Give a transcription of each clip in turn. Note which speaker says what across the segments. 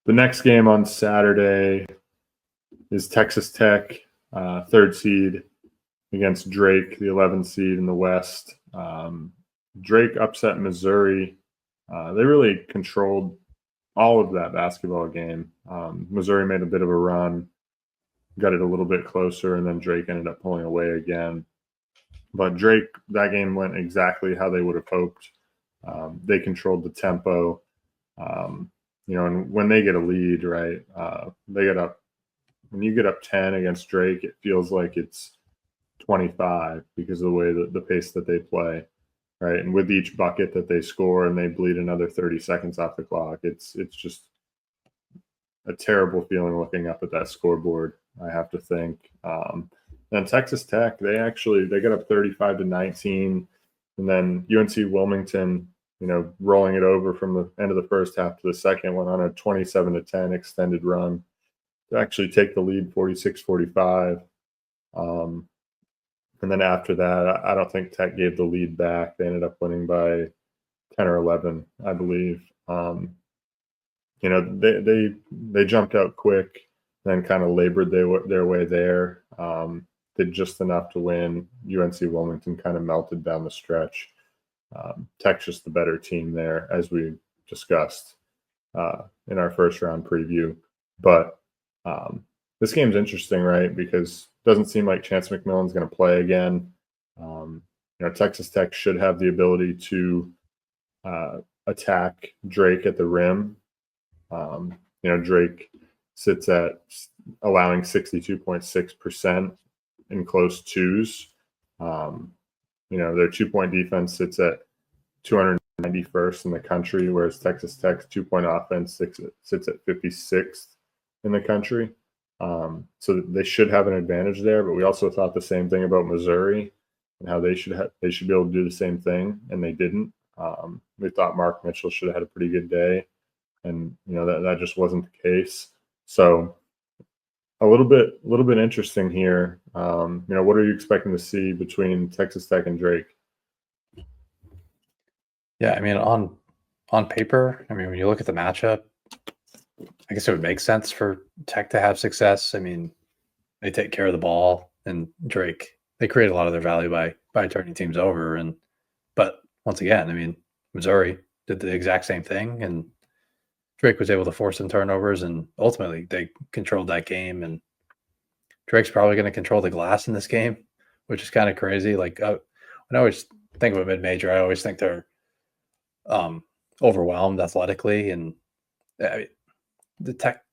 Speaker 1: The next game on Saturday is Texas Tech, third seed, against Drake, the 11th seed in the West. Drake upset Missouri. They really controlled all of that basketball game. Missouri made a bit of a run, got it a little bit closer, and then Drake ended up pulling away again. But Drake, that game went exactly how they would have hoped. They controlled the tempo. And when they get a lead, right, they get up. When you get up 10 against Drake, it feels like it's 25 because of the way the pace that they play, right? And with each bucket that they score and they bleed another 30 seconds off the clock, it's just a terrible feeling looking up at that scoreboard, I have to think. And Texas Tech, they got up 35-19, and then UNC Wilmington, rolling it over from the end of the first half to the second, went on a 27-10 extended run to actually take the lead 46-45. And then after that, I don't think Tech gave the lead back. They ended up winning by 10 or 11, I believe. They jumped out quick, then kind of labored their way there. Did just enough to win. UNC Wilmington kind of melted down the stretch. Tech's just the better team there, as we discussed in our first round preview. But this game's interesting, right? Because it doesn't seem like Chance McMillan's going to play again. Texas Tech should have the ability to attack Drake at the rim. Drake sits at allowing 62.6% in close twos. Their 2-point defense sits at 291st in the country, whereas Texas Tech's 2-point offense sits at 56th in the country. So they should have an advantage there, but we also thought the same thing about Missouri and how they should be able to do the same thing, and they didn't. We thought Mark Mitchell should have had a pretty good day, and that just wasn't the case. So a little bit interesting here. What are you expecting to see between Texas Tech and Drake?
Speaker 2: Yeah, I mean, on paper, when you look at the matchup, I guess it would make sense for Tech to have success. I mean, they take care of the ball, and Drake, they create a lot of their value by turning teams over. But once again, Missouri did the exact same thing, and Drake was able to force some turnovers, and ultimately they controlled that game. And Drake's probably going to control the glass in this game, which is kind of crazy. Like when I always think of a mid-major, I always think they're overwhelmed athletically, and the Tech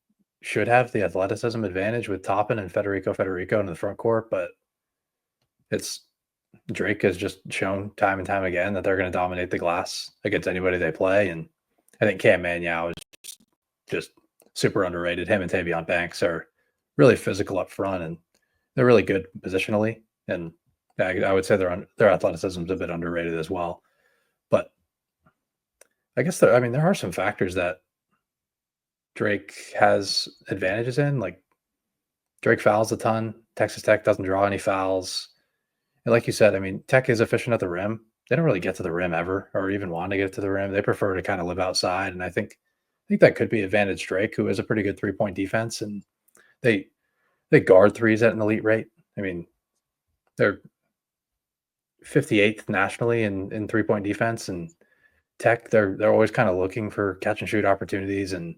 Speaker 2: should have the athleticism advantage with Toppin and Federico in the front court, but Drake has just shown time and time again that they're going to dominate the glass against anybody they play. And I think Cam Manyao is just super underrated. Him and Tavion Banks are really physical up front, and they're really good positionally. And I would say their athleticism is a bit underrated as well. But I guess there are some factors that Drake has advantages in. Like Drake fouls a ton. Texas Tech doesn't draw any fouls. And like you said, Tech is efficient at the rim. They don't really get to the rim ever, or even want to get to the rim. They prefer to kind of live outside. And I think that could be advantage Drake, who is a pretty good 3-point defense, and they guard threes at an elite rate. They're 58th nationally in 3-point defense, and Tech, they're always kind of looking for catch and shoot opportunities and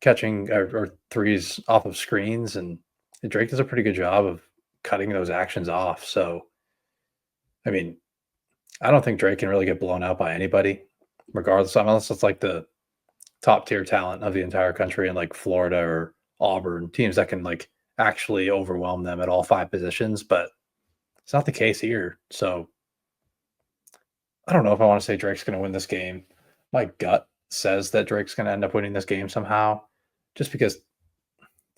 Speaker 2: catching or threes off of screens, and Drake does a pretty good job of cutting those actions off. So, I don't think Drake can really get blown out by anybody, regardless, unless it's like the top tier talent of the entire country, and like Florida or Auburn, teams that can like actually overwhelm them at all 5 positions. But it's not the case here. So I don't know if I want to say Drake's going to win this game. My gut says that Drake's going to end up winning this game somehow, just because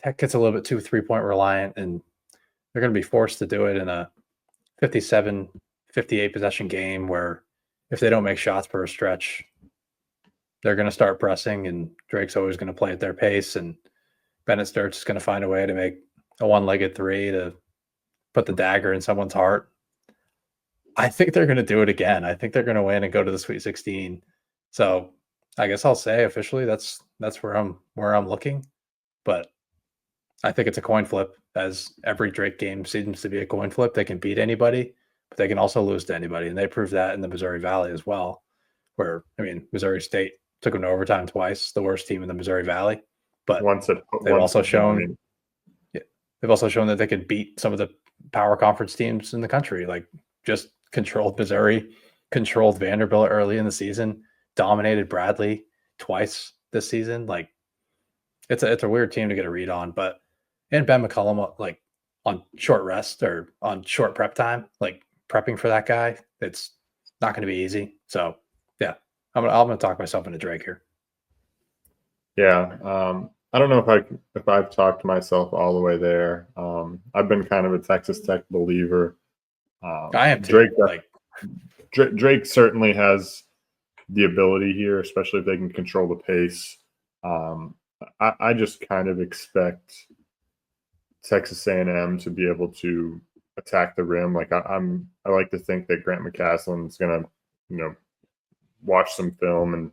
Speaker 2: Tech gets a little bit too 3-point reliant, and they're going to be forced to do it in a 57, 58 possession game where if they don't make shots per stretch, they're going to start pressing, and Drake's always going to play at their pace, and Bennett Sturtz is going to find a way to make a one-legged three to put the dagger in someone's heart. I think they're going to do it again. I think they're going to win and go to the Sweet 16. So I guess I'll say officially that's that's where I'm looking. But I think it's a coin flip, as every Drake game seems to be a coin flip. They can beat anybody, but they can also lose to anybody, and they proved that in the Missouri Valley as well. Where Missouri State took them to overtime twice, the worst team in the Missouri Valley, but they've also shown that they could beat some of the power conference teams in the country. Like, just controlled Missouri, controlled Vanderbilt early in the season, dominated Bradley twice this season. Like, it's a weird team to get a read on, but and Ben McCollum, like, on short rest or on short prep time, like prepping for that guy, it's not going to be easy. So yeah, I'm gonna talk myself into Drake here.
Speaker 1: Yeah, I don't know if I've talked myself all the way there. I've been kind of a Texas Tech believer.
Speaker 2: I am too.
Speaker 1: Drake certainly has the ability here, especially if they can control the pace. I just kind of expect Texas A&M to be able to attack the rim. Like, I like to think that Grant McCaslin is going to, watch some film and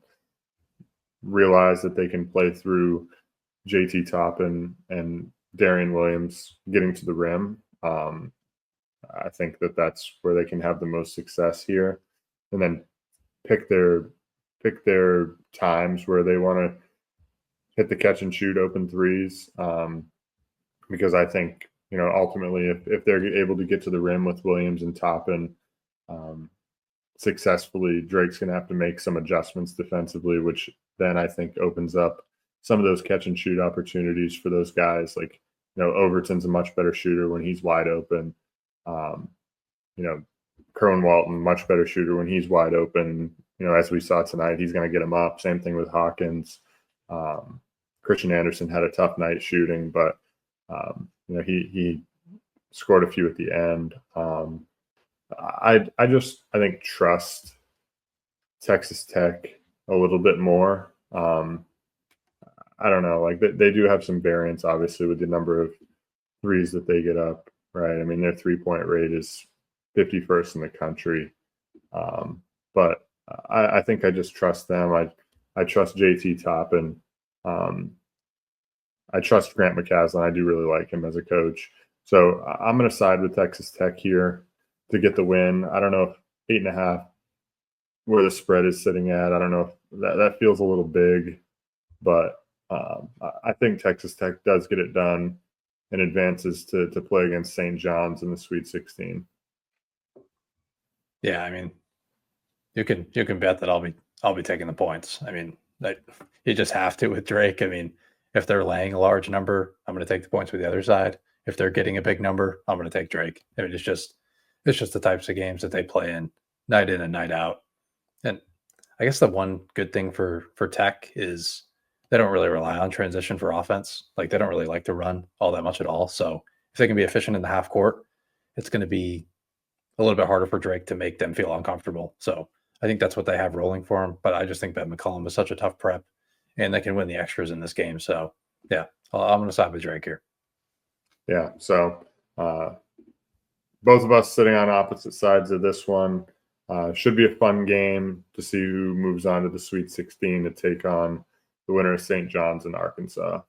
Speaker 1: realize that they can play through JT Toppin and Darian Williams getting to the rim. I think that's where they can have the most success here, and then pick their times where they want to hit the catch and shoot open threes. Because I think, ultimately if they're able to get to the rim with Williams and Toppin successfully, Drake's going to have to make some adjustments defensively, which then I think opens up some of those catch and shoot opportunities for those guys. Like, Overton's a much better shooter when he's wide open. Kerwin Walton, much better shooter when he's wide open. As we saw tonight, he's going to get him up. Same thing with Hawkins. Christian Anderson had a tough night shooting, but he scored a few at the end. I think trust Texas Tech a little bit more. I don't know. Like, they do have some variance, obviously, with the number of threes that they get up, right? I mean, their 3-point rate is 51st in the country. But I think I just trust them. I trust JT Toppin. I trust Grant McCaslin. I do really like him as a coach. So I'm going to side with Texas Tech here to get the win. I don't know if 8.5, where the spread is sitting at, I don't know if that feels a little big, but I think Texas Tech does get it done and advances to play against St. John's in the Sweet 16.
Speaker 2: Yeah, I mean, you can bet that I'll be taking the points. I mean, you just have to with Drake. I mean, if they're laying a large number, I'm going to take the points with the other side. If they're getting a big number, I'm going to take Drake. I mean, it's just the types of games that they play in and night out. And I guess the one good thing for Tech is they don't really rely on transition for offense. Like, they don't really like to run all that much at all. So if they can be efficient in the half court, it's going to be a little bit harder for Drake to make them feel uncomfortable. So I think that's what they have rolling for him. But I just think Ben McCollum is such a tough prep, and they can win the extras in this game. So yeah, I'm going to side with Drake here.
Speaker 1: Yeah. So both of us sitting on opposite sides of this one. Should be a fun game to see who moves on to the Sweet 16 to take on the winner of St. John's in Arkansas.